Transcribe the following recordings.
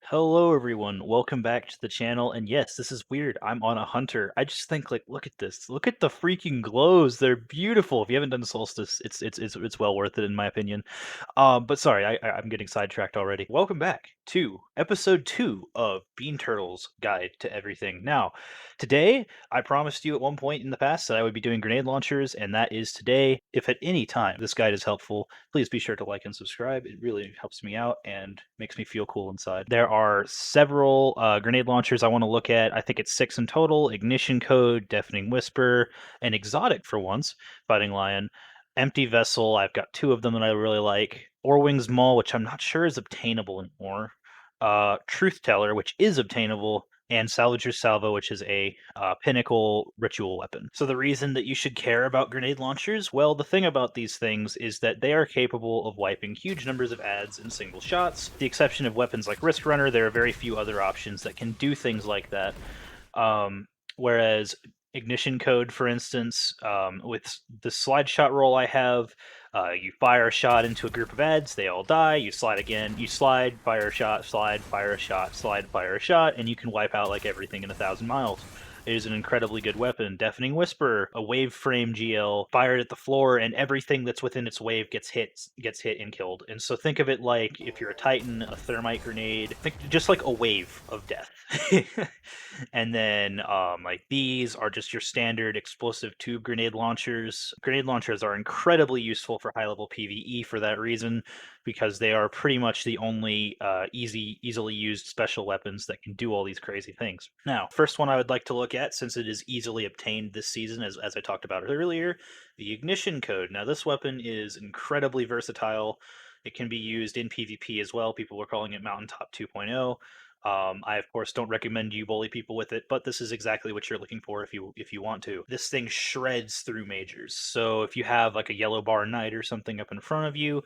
Hello everyone, welcome back to the channel. And yes, this is weird. I'm on a hunter. I just think like look at this. Look at the freaking glows. They're beautiful. If you haven't done Solstice, it's well worth it in my opinion. But sorry, I'm getting sidetracked already. Welcome back to episode 2 of BeanTurtle's Guide to Everything. Now, today I promised you at one point in the past that I would be doing grenade launchers, and that is today. If at any time this guide is helpful, please be sure to like and subscribe. It really helps me out and makes me feel cool inside. There are several grenade launchers I want to look at. I think it's 6 in total: Ignition Code, Deafening Whisper, an exotic for once, Fighting Lion, Empty Vessel. I've got 2 of them that I really like. Orewing Mall, which I'm not sure is obtainable anymore. Truth Teller, which is obtainable, and Salvager's Salvo, which is a pinnacle ritual weapon. So the reason that you should care about grenade launchers, well, the thing about these things is that they are capable of wiping huge numbers of adds in single shots. With the exception of weapons like Wrist Runner, there are very few other options that can do things like that. Whereas Ignition Code, for instance, with the slide shot roll I have, you fire a shot into a group of ads, they all die, you slide again, you slide, fire a shot, slide, fire a shot, slide, fire a shot, and you can wipe out like everything in 1,000 miles. It is an incredibly good weapon. Deafening Whisper, a wave frame GL fired at the floor, and everything that's within its wave gets hit and killed. And so think of it like if you're a Titan, a thermite grenade, think just like a wave of death. And then like these are just your standard explosive tube grenade launchers. Grenade launchers are incredibly useful for high level PvE for that reason, because they are pretty much the only easily used special weapons that can do all these crazy things. Now, first one I would like to look at, since it is easily obtained this season, as I talked about earlier, the Ignition Code. Now, this weapon is incredibly versatile. It can be used in PvP as well. People were calling it Mountaintop 2.0. I of course don't recommend you bully people with it, but this is exactly what you're looking for if you want to. This thing shreds through majors. So if you have like a yellow bar knight or something up in front of you,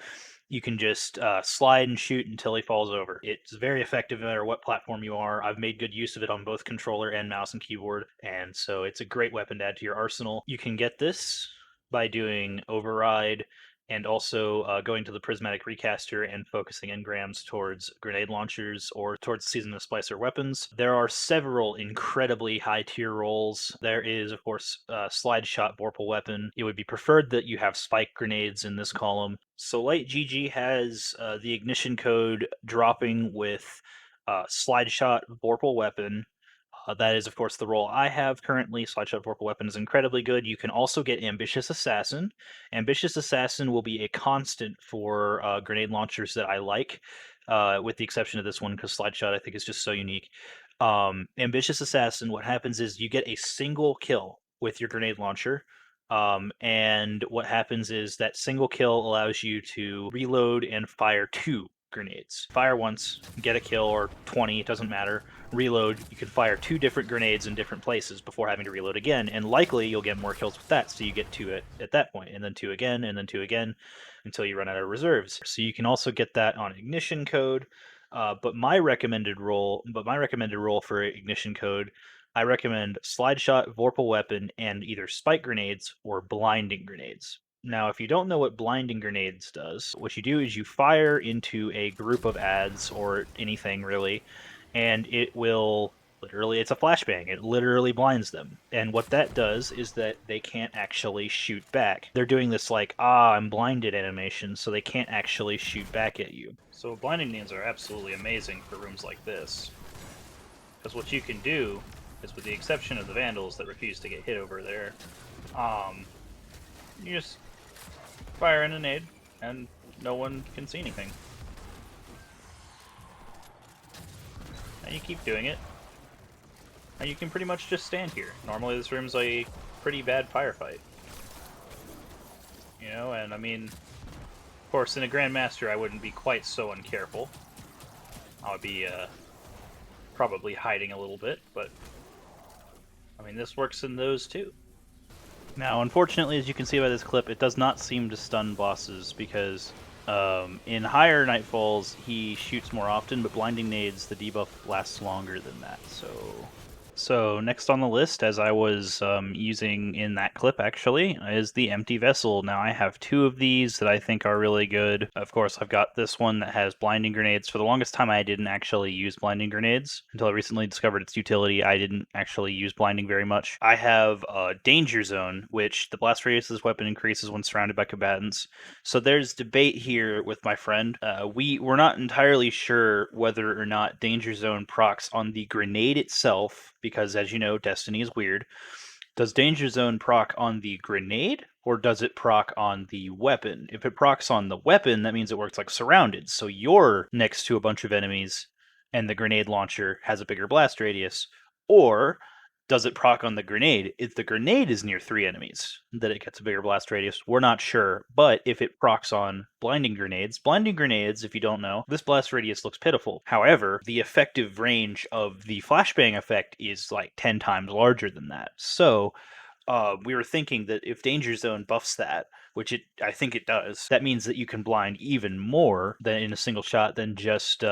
you can just slide and shoot until he falls over. It's very effective no matter what platform you are. I've made good use of it on both controller and mouse and keyboard, and so it's a great weapon to add to your arsenal. You can get this by doing override and also going to the prismatic recaster and focusing engrams towards grenade launchers or towards season of splicer weapons. There are several incredibly high tier rolls. There is, of course, slide shot vorpal weapon. It would be preferred that you have spike grenades in this column. So Light GG has the Ignition Code dropping with slide shot vorpal weapon. That is, of course, the role I have currently. Slideshot Vorpal Weapon is incredibly good. You can also get Ambitious Assassin. Ambitious Assassin will be a constant for grenade launchers that I like, with the exception of this one, because Slideshot I think is just so unique. Ambitious Assassin, what happens is you get a single kill with your grenade launcher. And what happens is that single kill allows you to reload and fire 2 grenades. Fire once, get a kill, or 20, it doesn't matter. Reload, you can fire 2 different grenades in different places before having to reload again, and likely you'll get more kills with that, so you get 2 at that point, and then 2 again, and then 2 again, until you run out of reserves. So you can also get that on Ignition Code, but my recommended role for Ignition Code, I recommend Slide Shot, Vorpal Weapon, and either Spike Grenades or Blinding Grenades. Now, if you don't know what blinding grenades does, what you do is you fire into a group of ads or anything really, and it will literally, it's a flashbang. It literally blinds them. And what that does is that they can't actually shoot back. They're doing this like, I'm blinded animation, so they can't actually shoot back at you. So blinding grenades are absolutely amazing for rooms like this. Because what you can do is, with the exception of the vandals that refuse to get hit over there, you just fire in a nade, and no one can see anything. And you keep doing it, and you can pretty much just stand here. Normally this room's a pretty bad firefight. You know, and I mean, of course, in a Grandmaster I wouldn't be quite so uncareful. I would be probably hiding a little bit, but I mean, this works in those too. Now, unfortunately, as you can see by this clip, it does not seem to stun bosses because in higher Nightfalls, he shoots more often, but Blinding Nades, the debuff lasts longer than that. So So next on the list, as I was using in that clip actually, is the empty vessel. Now I have two of these that I think are really good. Of course, I've got this one that has blinding grenades. For the longest time, I didn't actually use blinding grenades until I recently discovered its utility. I didn't actually use blinding very much. I have Danger Zone, which the blast radius of this weapon increases when surrounded by combatants. So there's debate here with my friend. We're not entirely sure whether or not Danger Zone procs on the grenade itself, because as you know, Destiny is weird. Does Danger Zone proc on the grenade, or does it proc on the weapon? If it procs on the weapon, that means it works like surrounded. So you're next to a bunch of enemies, and the grenade launcher has a bigger blast radius. Or does it proc on the grenade? If the grenade is near three enemies, that it gets a bigger blast radius. We're not sure. But if it procs on blinding grenades, if you don't know, this blast radius looks pitiful. However, the effective range of the flashbang effect is like 10 times larger than that. So we were thinking that if Danger Zone buffs that, which I think it does, that means that you can blind even more than in a single shot than just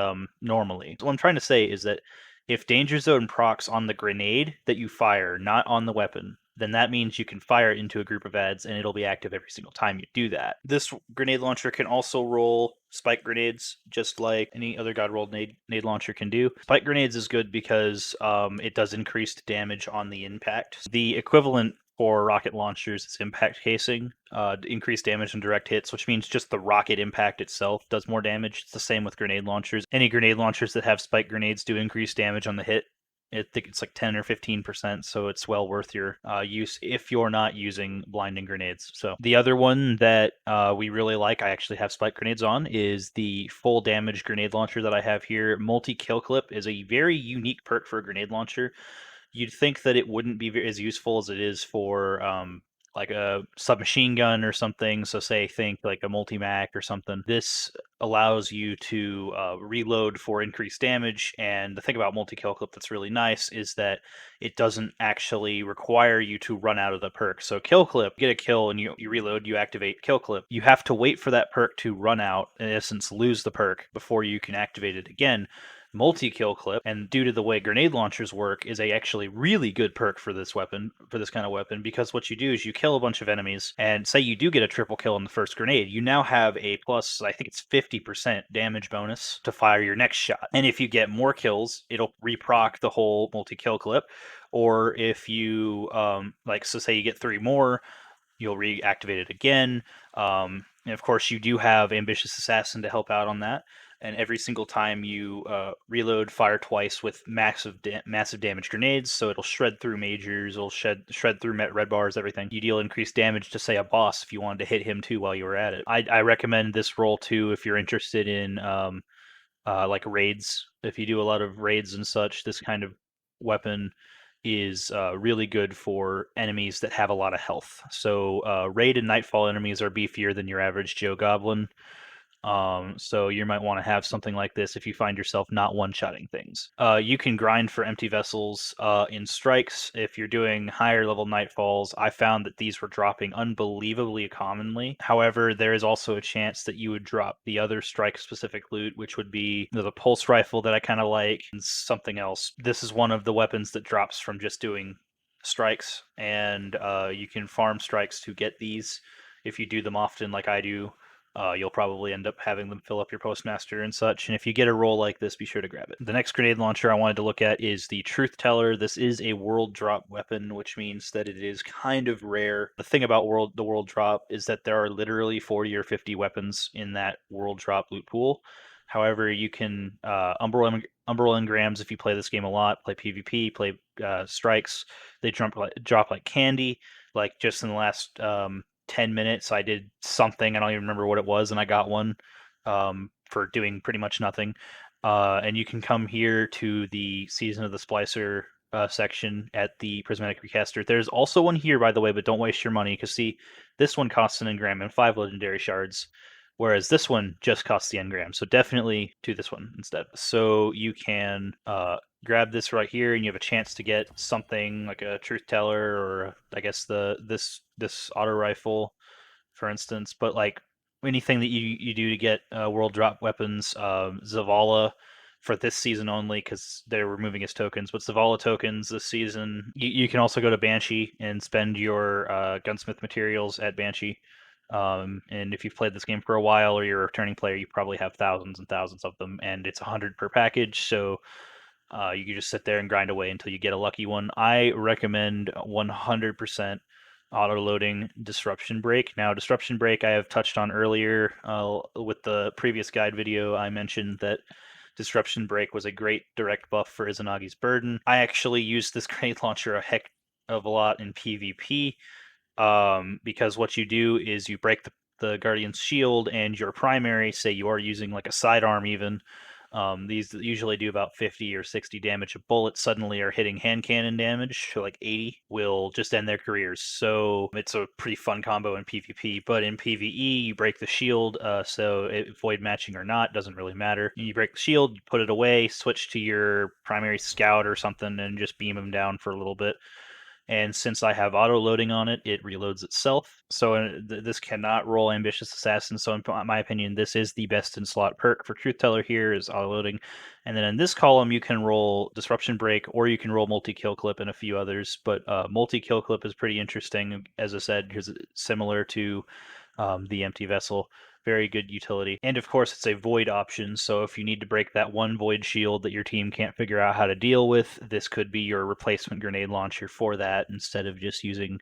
normally. So what I'm trying to say is that if Danger Zone procs on the grenade that you fire, not on the weapon, then that means you can fire it into a group of ads and it'll be active every single time you do that. This grenade launcher can also roll spike grenades, just like any other God rolled nade launcher can do. Spike grenades is good because it does increased damage on the impact. The equivalent for rocket launchers is impact casing, increased damage and direct hits, which means just the rocket impact itself does more damage. It's the same with grenade launchers. Any grenade launchers that have spike grenades do increase damage on the hit. I think it's like 10 or 15%, so it's well worth your use if you're not using blinding grenades. So the other one that we really like, I actually have spike grenades on, is the full damage grenade launcher that I have here. Multi-kill clip is a very unique perk for a grenade launcher. You'd think that it wouldn't be as useful as it is for like a submachine gun or something. So say think like a multi-mac or something. This allows you to reload for increased damage. And the thing about multi-kill clip that's really nice is that it doesn't actually require you to run out of the perk. So kill clip, get a kill and you reload, you activate kill clip. You have to wait for that perk to run out, in essence, lose the perk before you can activate it again. Multi-kill clip, and due to the way grenade launchers work, is a actually really good perk for this weapon, for this kind of weapon, because what you do is you kill a bunch of enemies, and say you do get a triple kill on the first grenade, you now have a plus, I think it's 50% damage bonus to fire your next shot. And if you get more kills, it'll reproc the whole multi-kill clip. Or if you like, so say you get 3 more, you'll reactivate it again. And of course, you do have Ambitious Assassin to help out on that. And every single time you reload, fire twice with massive damage grenades, so it'll shred through majors, it'll shred through red bars, everything. You deal increased damage to, say, a boss if you wanted to hit him too while you were at it. I recommend this roll too if you're interested in like raids. If you do a lot of raids and such, this kind of weapon is really good for enemies that have a lot of health. So raid and nightfall enemies are beefier than your average Joe Goblin. So you might want to have something like this if you find yourself not one-shotting things. You can grind for empty vessels in strikes. If you're doing higher level nightfalls, I found that these were dropping unbelievably commonly. However, there is also a chance that you would drop the other strike-specific loot, which would be the pulse rifle that I kind of like, and something else. This is one of the weapons that drops from just doing strikes, and you can farm strikes to get these if you do them often like I do. You'll probably end up having them fill up your postmaster and such. And if you get a roll like this, be sure to grab it. The next grenade launcher I wanted to look at is the Truth Teller. This is a world drop weapon, which means that it is kind of rare. The thing about the world drop is that there are literally 40 or 50 weapons in that world drop loot pool. However, you can Umbrella Engrams if you play this game a lot, play PvP, play strikes. They drop like candy. Like just in the last 10 minutes, I did something. I don't even remember what it was, and I got one for doing pretty much nothing. And you can come here to the Season of the Splicer section at the Prismatic Recaster. There's also one here, by the way, but don't waste your money, because see, this one costs an engram and 5 legendary shards, whereas this one just costs the engram. So definitely do this one instead. So you can grab this right here, and you have a chance to get something like a Truth Teller, or I guess this auto rifle, for instance. But like anything that you do to get world drop weapons, Zavala for this season only because they're removing his tokens. But Zavala tokens this season, you can also go to Banshee and spend your gunsmith materials at Banshee. And if you've played this game for a while or you're a returning player, you probably have thousands and thousands of them, and it's 100 per package. So you can just sit there and grind away until you get a lucky one. I recommend 100% auto loading Disruption Break. Now, Disruption Break I have touched on earlier with the previous guide video. I mentioned that Disruption Break was a great direct buff for Izanagi's Burden. I actually used this grenade launcher a heck of a lot in PvP because what you do is you break the Guardian's shield and your primary, say you are using like a sidearm even, these usually do about 50 or 60 damage. A bullet suddenly are hitting hand cannon damage, so like 80 will just end their careers. So it's a pretty fun combo in PvP. But in PvE, you break the shield, so void matching or not doesn't really matter. You break the shield, you put it away, switch to your primary scout or something, and just beam him down for a little bit. And since I have auto loading on it, it reloads itself. So this cannot roll Ambitious Assassin. So in my opinion, this is the best in slot perk for Truth Teller here is auto loading. And then in this column, you can roll Disruption Break or you can roll Multi Kill Clip and a few others. But Multi Kill Clip is pretty interesting, as I said, because it's similar to the Empty Vessel. Very good utility. And of course, it's a void option. So if you need to break that one void shield that your team can't figure out how to deal with, this could be your replacement grenade launcher for that instead of just using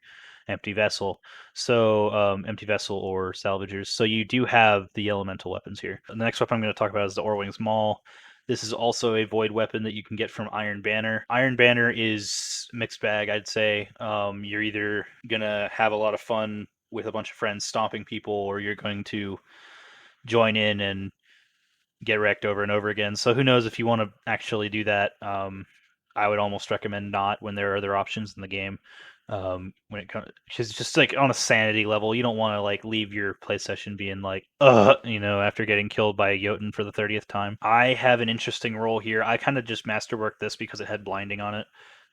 Empty Vessel. So Empty Vessel or Salvagers. So you do have the elemental weapons here. And the next weapon I'm going to talk about is the Orewing Mall. This is also a void weapon that you can get from Iron Banner. Iron Banner is mixed bag, I'd say. You're either gonna have a lot of fun with a bunch of friends stomping people, or you're going to join in and get wrecked over and over again. So who knows if you want to actually do that? I would almost recommend not when there are other options in the game. When it comes, because just like on a sanity level, you don't want to like leave your play session being like, after getting killed by a Jotun for the 30th time. I have an interesting role here. I kind of just masterworked this because it had blinding on it,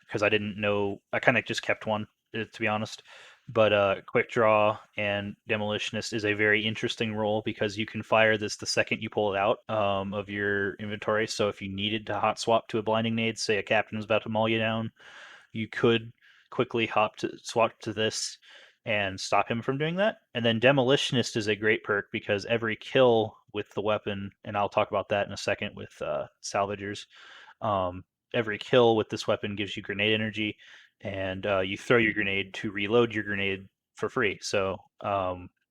because I didn't know. I kind of just kept one, to be honest. But Quick Draw and Demolitionist is a very interesting role because you can fire this the second you pull it out of your inventory. So if you needed to hot swap to a blinding nade, say a captain is about to maul you down, you could quickly swap to this and stop him from doing that. And then Demolitionist is a great perk because every kill with the weapon, and I'll talk about that in a second with Salvagers, every kill with this weapon gives you grenade energy, and you throw your grenade to reload your grenade for free. So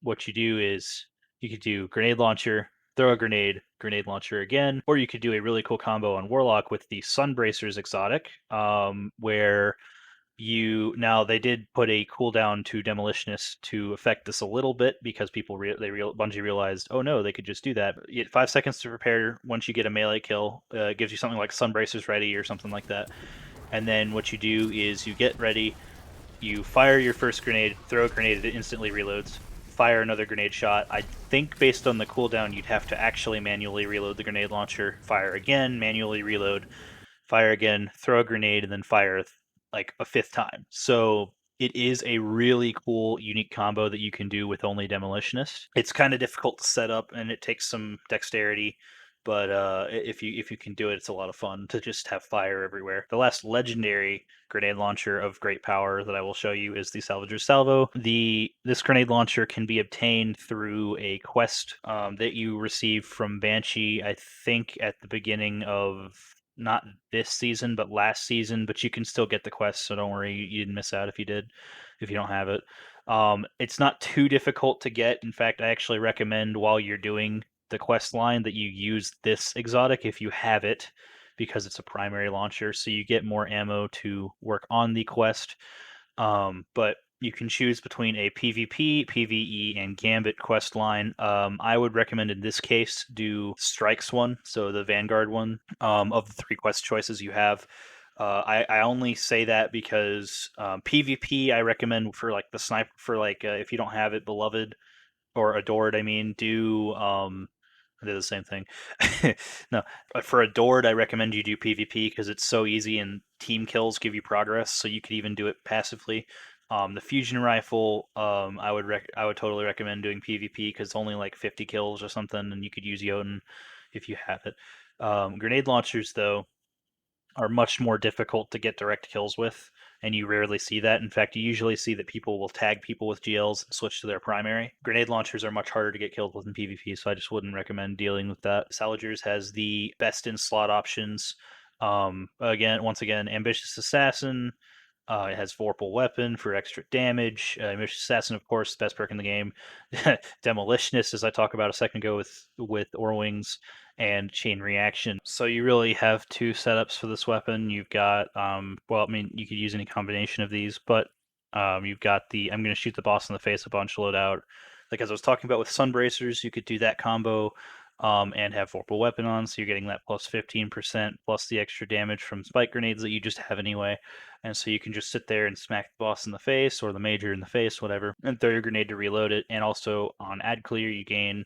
what you do is you could do grenade launcher, throw a grenade, grenade launcher again, or you could do a really cool combo on Warlock with the Sunbracers exotic, where now they did put a cooldown to Demolitionist to affect this a little bit because Bungie realized, oh no, they could just do that. You get 5 seconds to prepare once you get a melee kill. It gives you something like Sunbracers ready or something like that. And then what you do is you get ready, you fire your first grenade, throw a grenade, it instantly reloads. Fire another grenade shot. I think based on the cooldown, you'd have to actually manually reload the grenade launcher. Fire again, manually reload. Fire again, throw a grenade, and then fire like a fifth time. So it is a really cool, unique combo that you can do with only Demolitionist. It's kind of difficult to set up, and it takes some dexterity. But if you can do it, it's a lot of fun to just have fire everywhere. The last legendary grenade launcher of great power that I will show you is the Salvager's Salvo. This grenade launcher can be obtained through a quest that you receive from Banshee, I think at the beginning of not this season, but last season. But you can still get the quest, so don't worry, you didn't miss out if if you don't have it. It's not too difficult to get. In fact, I actually recommend while you're doing the quest line that you use this exotic if you have it, because it's a primary launcher, so you get more ammo to work on the quest. But you can choose between a PvP, PvE, and Gambit quest line. I would recommend in this case do Strikes one, so the Vanguard one, of the three quest choices you have. I only say that because PvP I recommend for like the sniper, for like if you don't have it, Beloved or Adored, I mean, do they're the same thing. No, for Adored, I recommend you do PvP because it's so easy and team kills give you progress, so you could even do it passively. The fusion rifle, I would totally recommend doing PvP because it's only like 50 kills or something, and you could use Jotun if you have it. Grenade launchers, though, are much more difficult to get direct kills with, and you rarely see that. In fact, you usually see that people will tag people with GLs and switch to their primary. Grenade launchers are much harder to get killed with in PvP, so I just wouldn't recommend dealing with that. Salvagers has the best in slot options. Once again, Ambitious Assassin. It has Vorpal Weapon for extra damage. Ambitious Assassin, of course, best perk in the game. Demolitionist, as I talked about a second ago with Orewings, and Chain Reaction. So you really have two setups for this weapon. You've got, well, I mean, you could use any combination of these, but you've got the I'm going to shoot the boss in the face a bunch loadout. Like as I was talking about with Sunbracers, you could do that combo and have Vorpal Weapon on, so you're getting that plus 15% plus the extra damage from spike grenades that you just have anyway. And so you can just sit there and smack the boss in the face or the major in the face, whatever, and throw your grenade to reload it. And also on ad clear, you gain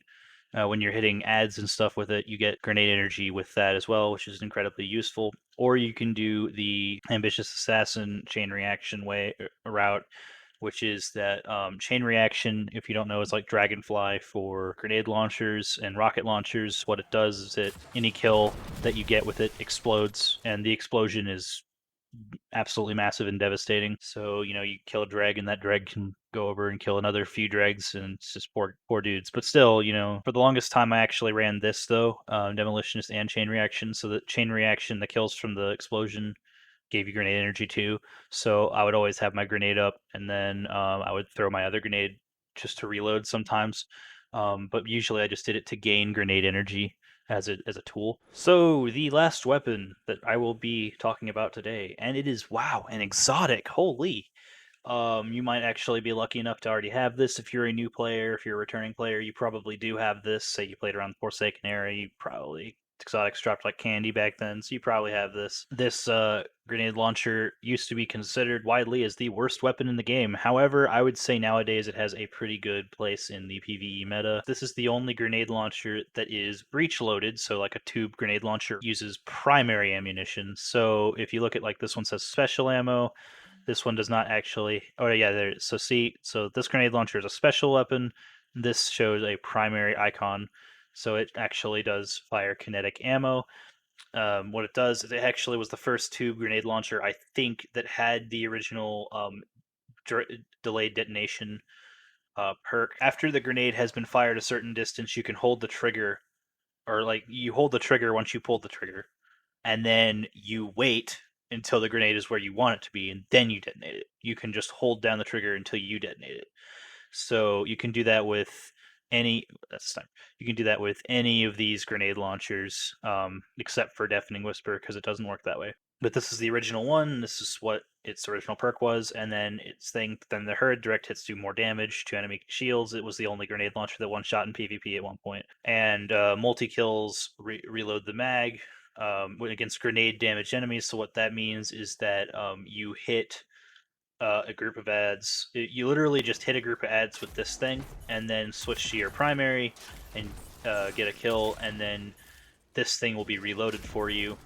when you're hitting ads and stuff with it, you get grenade energy with that as well, which is incredibly useful. Or you can do the ambitious assassin chain reaction route, which is that chain reaction, if you don't know, is like Dragonfly for grenade launchers and rocket launchers. What it does is that any kill that you get with it explodes, and the explosion is absolutely massive and devastating. So, you kill a dreg and that dreg can go over and kill another few dregs, and it's just poor dudes. But still, for the longest time I actually ran this though, Demolitionist and Chain Reaction. So the Chain Reaction, the kills from the explosion gave you grenade energy too. So I would always have my grenade up, and then I would throw my other grenade just to reload sometimes. But usually I just did it to gain grenade energy as a tool. So the last weapon that I will be talking about today, and it is wow, an exotic. Holy. You might actually be lucky enough to already have this if you're a new player. If you're a returning player, you probably do have this. Say you played around the Forsaken era, you probably exotics dropped like candy back then, so you probably have this. This grenade launcher used to be considered widely as the worst weapon in the game. However, I would say nowadays it has a pretty good place in the PvE meta. This is the only grenade launcher that is breech loaded, so like a tube grenade launcher uses primary ammunition. So if you look at like this one says special ammo, this one does not actually. Oh yeah, there. So see, so this grenade launcher is a special weapon. This shows a primary icon, so it actually does fire kinetic ammo. What it does is it actually was the first tube grenade launcher I think that had the original delayed detonation perk. After the grenade has been fired a certain distance, you can hold the trigger, or like you hold the trigger once you pull the trigger, and then you wait until the grenade is where you want it to be, and then you detonate it. You can just hold down the trigger until you detonate it. So you can do that with any. That's time. You can do that with any of these grenade launchers, except for Deafening Whisper, because it doesn't work that way. But this is the original one. This is what its original perk was, and then its thing. Then the herd direct hits do more damage to enemy shields. It was the only grenade launcher that one shot in PvP at one point. And multi kills reload the mag against grenade damaged enemies. So what that means is that you hit a group of ads. You literally just hit a group of ads with this thing, and then switch to your primary and get a kill, and then this thing will be reloaded for you.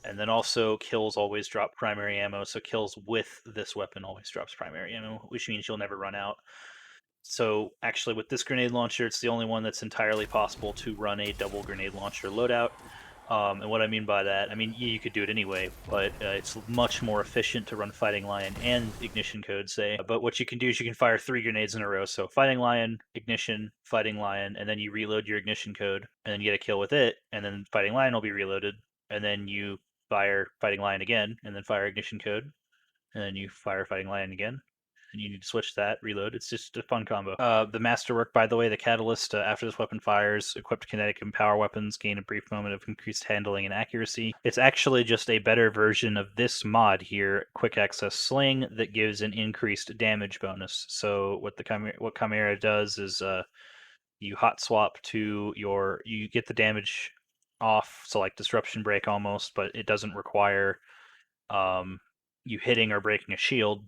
And then also kills always drop primary ammo, so kills with this weapon always drops primary ammo, which means you'll never run out. So actually, with this grenade launcher, it's the only one that's entirely possible to run a double grenade launcher loadout. And what I mean by that, I mean you could do it anyway, but it's much more efficient to run Fighting Lion and Ignition Code, say. But what you can do is you can fire 3 grenades in a row. So Fighting Lion, Ignition, Fighting Lion, and then you reload your Ignition Code, and then you get a kill with it, and then Fighting Lion will be reloaded, and then you fire Fighting Lion again, and then fire Ignition Code, and then you fire Fighting Lion again, and you need to switch that, reload. It's just a fun combo. The masterwork, by the way, the catalyst, after this weapon fires, equipped kinetic and power weapons gain a brief moment of increased handling and accuracy. It's actually just a better version of this mod here, quick access sling, that gives an increased damage bonus. So what Chimera does is you hot swap to you get the damage off, so like disruption break almost, but it doesn't require you hitting or breaking a shield.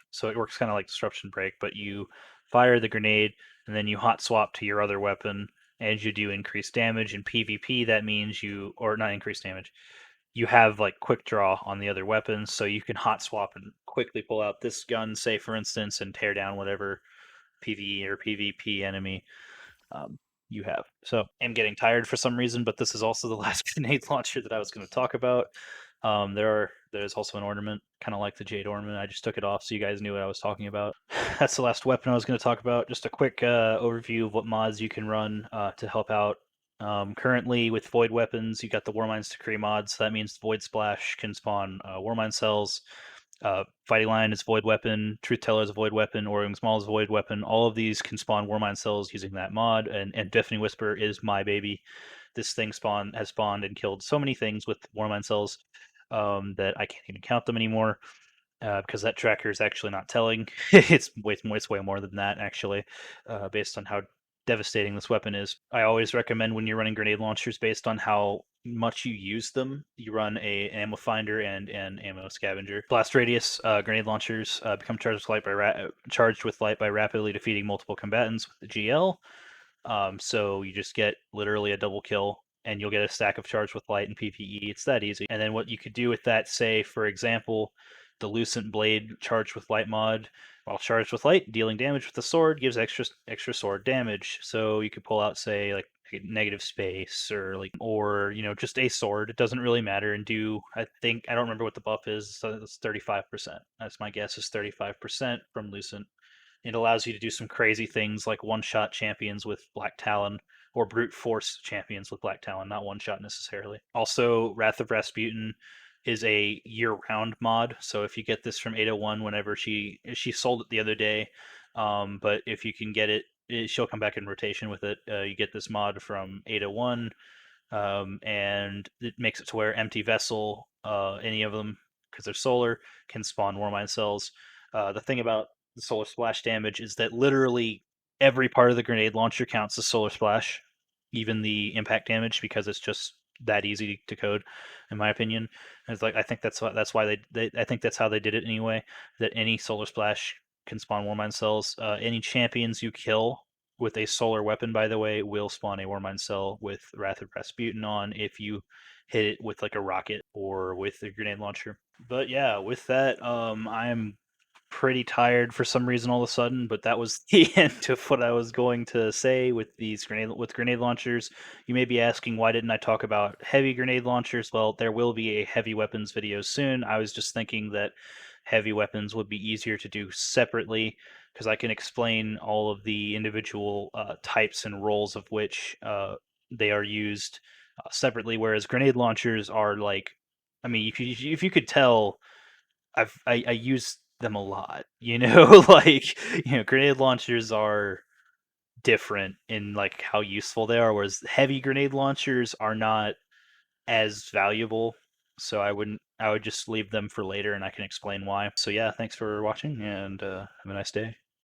So it works kind of like disruption break, but you fire the grenade and then you hot swap to your other weapon, and you do increased damage. In PvP, that means or not increased damage, you have like quick draw on the other weapons, so you can hot swap and quickly pull out this gun, say for instance, and tear down whatever PvE or PvP enemy. you have. So I'm getting tired for some reason, but this is also the last grenade launcher that I was going to talk about. There's also an ornament, kind of like the jade ornament. I just took it off so you guys knew what I was talking about. That's the last weapon I was going to talk about. Just a quick overview of what mods you can run to help out. Currently, with void weapons, you got the Warmind's Decree mod, so that means Void Splash can spawn Warmind cells. Fighting Lion is void weapon, Truth Teller is a void weapon, Orewing Mall is a void weapon. All of these can spawn Warmind cells using that mod, and Deafening Whisper is my baby. This thing has spawned and killed so many things with Warmind cells that I can't even count them anymore because that tracker is actually not telling. It's way more than that actually, based on how devastating this weapon is. I always recommend when you're running grenade launchers based on how much you use them, you run a an ammo finder and an ammo scavenger. Blast radius grenade launchers become charged with light by rapidly defeating multiple combatants with the GL. So you just get literally a double kill and you'll get a stack of charge with light and PPE. It's that easy. And then what you could do with that, say, for example, the Lucent Blade charged with light mod, while charged with light, dealing damage with the sword gives extra sword damage. So you could pull out, say, like negative space or just a sword. It doesn't really matter and do I don't remember what the buff is. So it's 35%. That's my guess is 35% from Lucent. It allows you to do some crazy things like one-shot champions with Black Talon, or brute force champions with Black Talon, not one-shot necessarily. Also, Wrath of Rasputin is a year-round mod, so if you get this from 801 whenever she sold it the other day, but if you can get it, she'll come back in rotation with it. You get this mod from 801, and it makes it to where Empty Vessel, any of them, because they're solar, can spawn Warmind cells. The thing about the solar splash damage is that literally every part of the grenade launcher counts as solar splash, even the impact damage, because it's just that easy to code, in my opinion. And it's like I think that's why I think that's how they did it anyway. That any solar splash can spawn Warmind cells. Any champions you kill with a solar weapon, by the way, will spawn a Warmind cell with Wrath of Rasputin on if you hit it with like a rocket or with a grenade launcher. But yeah, with that, I'm pretty tired for some reason all of a sudden, but that was the end of what I was going to say with grenade launchers. You may be asking why didn't I talk about heavy grenade launchers? Well, there will be a heavy weapons video soon. I was just thinking that heavy weapons would be easier to do separately because I can explain all of the individual types and roles of which they are used separately, whereas grenade launchers are like, I mean, if you could tell, I use them a lot, like grenade launchers are different in like how useful they are, whereas heavy grenade launchers are not as valuable. So I would just leave them for later, and I can explain why. So yeah, thanks for watching, and have a nice day.